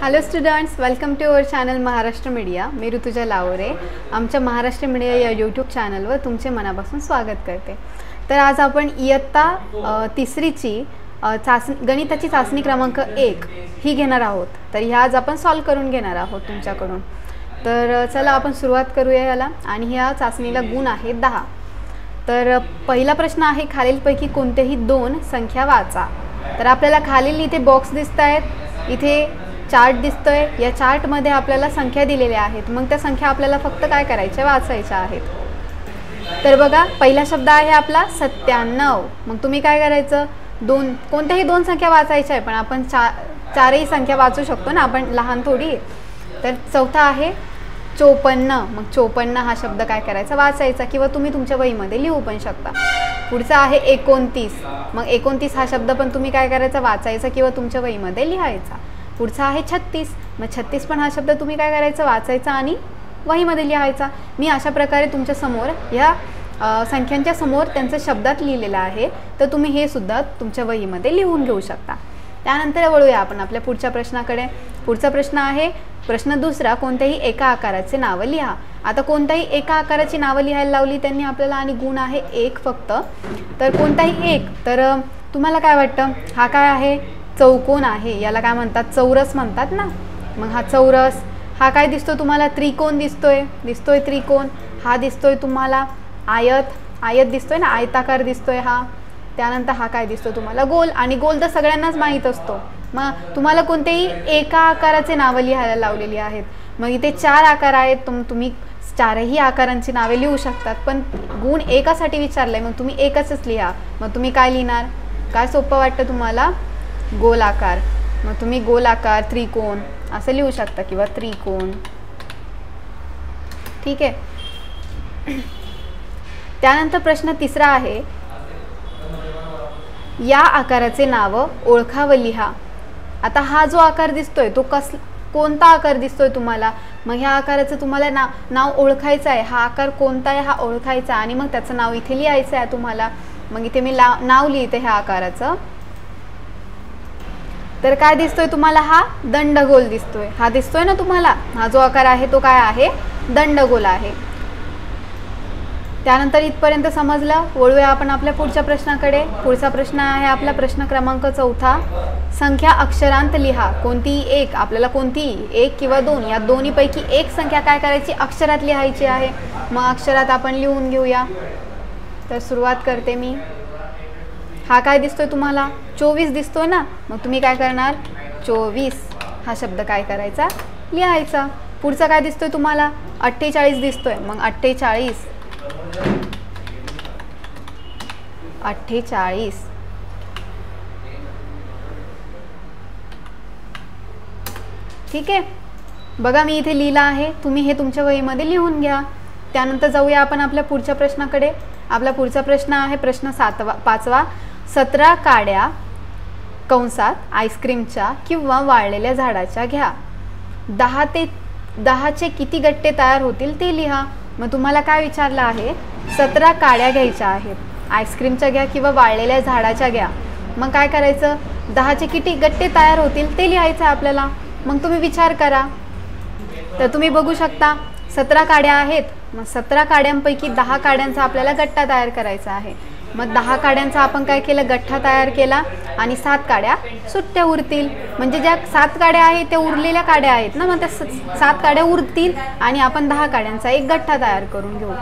Hello students, welcome to our channel Maharashtra media. मी ऋतुजा लावरे. आमच्या Maharashtra media या यूट्यूब चॅनलवर तुमचे मनापासून स्वागत करते. तर आज आपण इयत्ता तिसरीची गणिताची चाचणी क्रमांक 1 ही घेणार आहोत. तर ह्या आज आपण सॉल्व करून घेणार आहोत तुमच्याकडून. तर चला आपण सुरुवात करूया याला. आणि ह्या चाचणीला गुण आहे 10. तर पहिला प्रश्न आहे, खालीलपैकी कोणत्याही 2 संख्या वाचा. तर आपल्याला खालील इथे बॉक्स दिसत आहेत, इथे चार्ट दिसतोय. या चार्टमध्ये आपल्याला संख्या दिलेल्या आहेत. मग त्या संख्या आपल्याला फक्त काय करायच्या, वाचायच्या आहेत. तर बघा, पहिला शब्द आहे आपला 97. मग तुम्ही काय करायचं, कोणत्याही 2 संख्या वाचायच्या आहे, पण आपण चारही संख्या वाचू शकतो ना, आपण लहान थोडी. तर चौथा आहे 54. मग 54 हा शब्द काय करायचा, वाचायचा, किंवा तुम्ही तुमच्या वहीमध्ये लिहू पण शकता. पुढचा आहे 29. मग 29 हा शब्द पण तुम्ही काय करायचा, वाचायचा किंवा तुमच्या वहीमध्ये लिहायचा. पुढचा आहे 36. मग 36 पण हा शब्द तुम्ही काय करायचं, वाचायचा आणि वहीमध्ये लिहायचा. मी अशा प्रकारे तुमच्या समोर या संख्यांच्या समोर त्यांच्या शब्दात लिहिलेलं आहे. तर तुम्ही हे सुद्धा तुमच्या वहीमध्ये लिहून घेऊ शकता. त्यानंतर वळूया आपण आपल्या पुढच्या प्रश्नाकडे. पुढचा प्रश्न आहे प्रश्न दुसरा, कोणत्याही एका आकाराचे नावं लिहा. आता कोणत्याही एका आकाराची नावं लिहायला लावली त्यांनी आपल्याला, आणि गुण आहे 1 फक्त. तर कोणताही एक, तर तुम्हाला काय वाटतं, हा काय आहे, चौकोन आहे. याला काय म्हणतात, चौरस म्हणतात ना. मग हा चौरस. हा काय दिसतो तुम्हाला, त्रिकोण दिसतोय त्रिकोण. हा दिसतोय तुम्हाला आयत दिसतोय ना, आयताकार दिसतोय हा. त्यानंतर हा काय दिसतो तुम्हाला, गोल. आणि गोल तर सगळ्यांनाच माहीत असतो. मग तुम्हाला कोणतेही एका आकाराचे नावं लिहायला लावलेली आहेत. मग इथे 4 आकार आहेत, तुम्ही 4ही आकारांची नावे लिहू शकतात. पण गुण एकासाठी विचारलंय, मग तुम्ही एकच लिहा. मग तुम्ही काय लिहिणार, काय सोपं वाटतं तुम्हाला, गोलाकार. मग तुम्ही गोलाकार, त्रिकोण असं लिहू शकता, किंवा त्रिकोण. ठीक आहे. त्यानंतर प्रश्न तिसरा आहे, या आकाराचे नाव ओळखा व लिहा. आता हा जो आकार दिसतोय तो कोणता आकार दिसतोय तुम्हाला. मग ह्या आकाराचं तुम्हाला नाव ओळखायचं आहे. हा आकार कोणता आहे हा ओळखायचा, आणि मग त्याचं नाव इथे लिहायचं आहे तुम्हाला. मग इथे मी नाव लिहिते ह्या आकाराचं. तर काय दिसतोय तुम्हाला, हा दंडगोल दिसतोय. हा दिसतोय ना तुम्हाला, हा जो आकार आहे तो काय आहे, दंडगोल आहे. त्यानंतर इथपर्यंत समजलं. वळूया आपण आपल्या पुढच्या प्रश्नाकडे. पुढचा प्रश्न आहे आपला प्रश्न क्रमांक 4. संख्या अक्षरांत लिहा. कोणतीही एक, आपल्याला कोणतीही 1 किंवा 2 या दोन्हीपैकी एक संख्या काय करायची, अक्षरात लिहायची आहे. मग अक्षरात आपण लिहून घेऊया. तर सुरुवात करते मी. हा काय दिसतोय तुम्हाला, 24 दिसतोय ना. मग तुम्ही काय करणार, 24 हा शब्द काय करायचा, लिहायचा. पुढचा काय दिसतोय तुम्हाला, 48 दिसतोय. मग 48 ठीक आहे. बघा मी इथे लिहिलं आहे, तुम्ही हे तुमच्या वहीमध्ये लिहून घ्या. त्यानंतर जाऊया आपण आपल्या पुढच्या प्रश्नाकडे. आपला पुढचा प्रश्न आहे प्रश्न 5. 17 काड्या कंसात आईस्क्रीमच्या किंवा वाळलेल्या झाडाच्या घ्या. 10चे किती गट्टे तयार होतील ते लिहा. मग तुम्हाला काय विचारलं आहे, 17 काड्या घ्यायच्या आहेत. आईस्क्रीमच्या घ्या किंवा वाळलेल्या झाडाच्या घ्या. मग काय करायचं, 10चे किती गट्टे तयार होतील ते लिहायचं आहे आपल्याला. मग तुम्ही विचार करा. तर तुम्ही बघू शकता 17 काड्या आहेत. मग 17 काड्यांपैकी 10 काड्यांचा आपल्याला गट्टा तयार करायचा आहे. मग 10 काड्यांचा आपण काय केलं, गठ्ठा तयार केला, आणि 7 काड्या सुट्ट्या उरतील. म्हणजे ज्या 7 काड्या आहेत त्या उरलेल्या काड्या आहेत ना. मग त्या 7 काड्या उरतील आणि आपण 10 काड्यांचा एक गठ्ठा तयार करून घेऊ.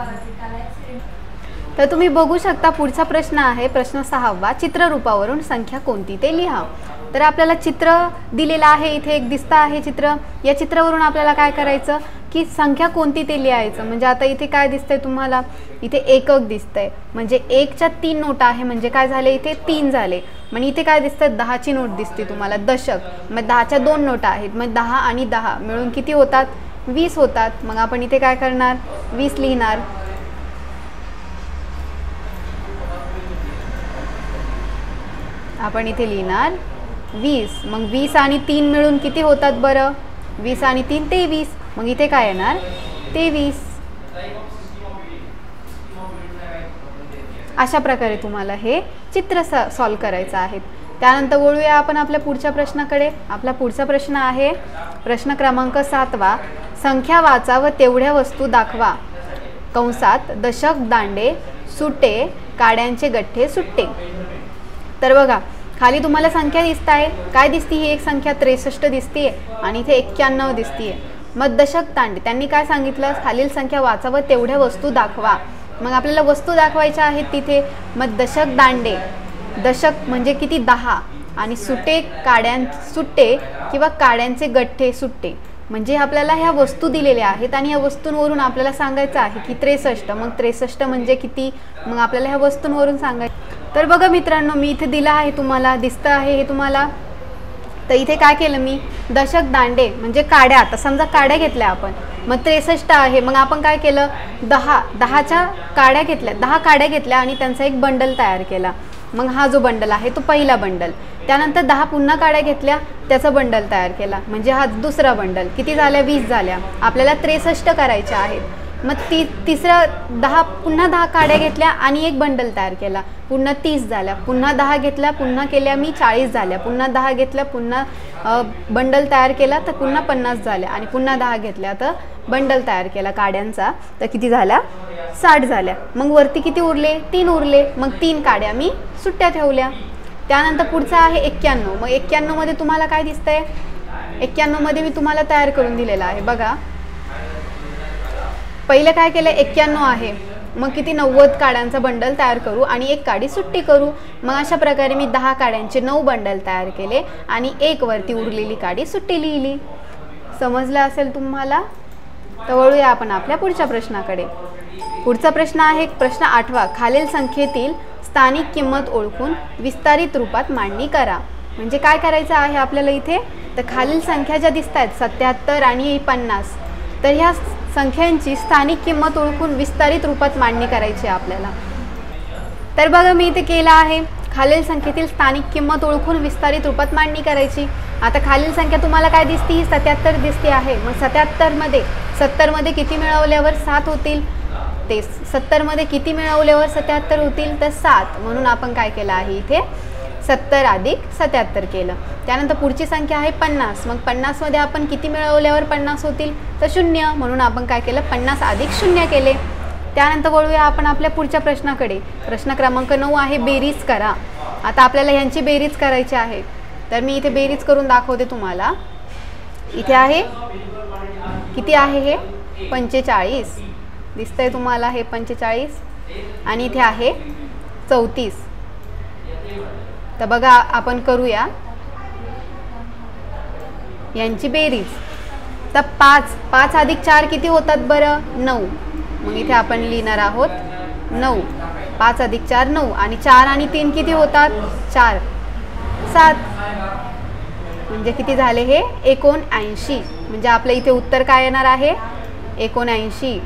तर तुम्ही बघू शकता पुढचा प्रश्न आहे प्रश्न 6. चित्ररूपावरून संख्या कोणती ते लिहा. तर आपल्याला चित्र दिलेलं आहे, इथे एक दिसतं आहे चित्र. या चित्रावरून आपल्याला काय करायचं, की संख्या कोणती ते लिहायचं. म्हणजे आता इथे काय दिसतंय तुम्हाला, इथे एकक दिसतंय. म्हणजे 1च्या 3 नोटा आहे, म्हणजे काय झाले, इथे 3 झाले. मग इथे काय दिसतं, 10ची नोट दिसते तुम्हाला, दशक. मग 10च्या 2 नोटा आहेत. मग 10 आणि 10 मिळून किती होतात, 20 होतात. मग आपण इथे काय करणार, 20 लिहिणार. आपण इथे लिहिणार 20. मग 20 आणि 3 मिळून किती होतात बरं, 20 आणि 3 23. मग इथे काय येणार, 23. अशा प्रकारे तुम्हाला हे चित्र सॉल्व करायचं आहे. त्यानंतर वळूया आपण आपल्या पुढच्या प्रश्नाकडे. आपला पुढचा प्रश्न आहे प्रश्न क्रमांक 7वा, संख्या वाचा व तेवढ्या वस्तू दाखवा. कंसात दशक दांडे सुटे, काड्यांचे गठ्ठे सुट्टे. तर बघा खाली तुम्हाला संख्या दिसत आहे. काय दिसती? ही एक संख्या 63 दिसतीये आणि इथे 91 दिसतीये. मग दशक दांडे त्यांनी काय सांगितलं? खालील संख्या वाचा व तेवढ्या वस्तू दाखवा. मग आपल्याला वस्तू दाखवायच्या आहेत तिथे. मग दशक दांडे, दशक म्हणजे किती? 10. आणि सुटे सुट्टे किंवा काड्यांचे गठ्ठे सुट्टे म्हणजे आपल्याला ह्या वस्तू दिलेल्या आहेत आणि या वस्तूंवरून आपल्याला सांगायचं आहे की 63. मग 63 म्हणजे किती? मग आपल्याला ह्या वस्तूंवरून सांगायचं. तर बघा मित्रांनो, मी इथे दिलं आहे, तुम्हाला दिसतं आहे हे तुम्हाला. तर इथे काय केलं मी? दशक दांडे म्हणजे काड्या. आता समजा काड्या घेतल्या आपण, मग 63 आहे. मग आपण काय केलं? 10च्या काड्या घेतल्या, 10 काड्या घेतल्या आणि त्यांचा एक बंडल तयार केला. मग हा जो बंडल आहे तो पहिला बंडल. त्यानंतर 10 पुन्हा काड्या घेतल्या, त्याचा बंडल तयार केला म्हणजे हा दुसरा बंडल. किती झाल्या? 20 झाल्या. आपल्याला 63 करायच्या आहेत. मग तिसरा पुन्हा 10 काड्या घेतल्या आणि एक बंडल तयार केला, पुन्हा 30 झाल्या. पुन्हा 10 घेतल्या, पुन्हा केल्या मी 40 झाल्या. पुन्हा 10 घेतल्या, पुन्हा बंडल तयार केला तर पुन्हा 50 झाल्या. आणि पुन्हा 10 घेतल्या तर बंडल तयार केला काड्यांचा, तर किती झाल्या? 60 झाल्या. मग वरती किती उरले? 3 उरले. मग 3 काड्या मी सुट्ट्या ठेवल्या. त्यानंतर पुढचा आहे 91. मग 91 मध्ये तुम्हाला काय दिसतंय? 91 मध्ये मी तुम्हाला तयार करून दिलेला आहे बघा. पहिलं काय केलं? 91 आहे. मग किती? 90 काड्यांचा बंडल तयार करू आणि एक काडी सुट्टी करू. मग अशा प्रकारे मी 10 काड्यांचे 9 बंडल तयार केले आणि एक वरती उरलेली काडी सुट्टी लिहिली. समजलं असेल तुम्हाला? तर वळूया आपण आपल्या पुढच्या प्रश्नाकडे. पुढचा प्रश्न आहे प्रश्न 8वा. खालील संख्येतील स्थानिक किंमत ओळखून विस्तारित रूपात मांडणी करा. म्हणजे काय करायचं आहे आपल्याला इथे? तर खालील संख्या ज्या दिसत आहेत 77 आणि 50, तर ह्या संख्यांची स्थानिक किंमत ओळखून विस्तारित रूपात मांडणी करायची आहे आपल्याला. तर बघा मी इथे केलं आहे. खालील संख्येतील स्थानिक किंमत ओळखून विस्तारित रूपात मांडणी करायची. आता खालील संख्या तुम्हाला काय दिसती? ही 77 दिसते आहे. मग 70 मध्ये किती मिळवल्यावर 7 होतील? ते 70 मध्ये किती मिळवल्यावर 77 होतील? तर 7. म्हणून आपण काय केलं आहे इथे? 70 अधिक 77 केलं. त्यानंतर पुढची संख्या आहे 50. मग 50 मध्ये आपण किती मिळवल्यावर 50 होतील? तर 0. म्हणून आपण काय केलं? 50 अधिक 0 केले. त्यानंतर वळूया आपण आपल्या पुढच्या प्रश्नाकडे. प्रश्न क्रमांक 9 आहे बेरीज करा. आता आपल्याला ह्यांची बेरीज करायची आहे. तर मी इथे बेरीज करून दाखवते तुम्हाला. इथे आहे किती आहे? हे 45 दिसतंय तुम्हाला, हे 45. आणि इथे आहे 34. तर बघा आपण करूया यांची बेरीज. तर 5 अधिक 4 किती होतात बरं? 9. मग इथे आपण लिहिणार आहोत 9. 5 अधिक 4 9. आणि 4 आणि 3 किती होतात? 4 7. म्हणजे किती झाले? हे 79. म्हणजे आपलं इथे उत्तर काय येणार आहे? 79.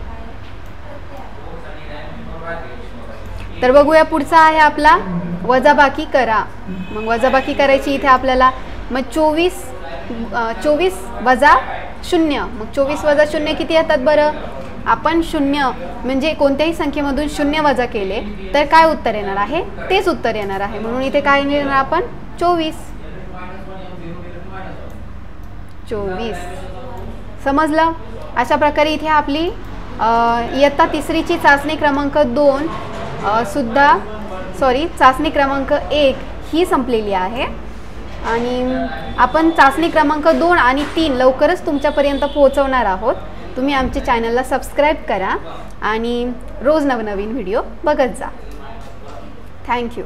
तर बघूया पुढचा आहे आपला वजाबाकी करा. मग वजाबाकी करायची इथे आपल्याला. मग 24 वजा 0. मग 24 वजा 0 किती येतात बरं? आपण 0 म्हणजे कोणत्याही संख्येमधून 0 वजा केले तर काय उत्तर येणार आहे? तेच उत्तर येणार आहे. म्हणून इथे काय लिहिणार आपण? 24. समजलं? अशा प्रकारे इथे आपली इयत्ता तिसरीची चाचणी क्रमांक 2 चाचणी क्रमांक 1 ही संपलेली आहे. आणि आपण चाचणी क्रमांक 2 आणि 3 लवकरच तुमच्यापर्यंत पोहोचवणार आहोत. तुम्ही आमच्या चॅनलला सबस्क्राईब करा आणि रोज नवनवीन व्हिडिओ बघत जा. थँक्यू.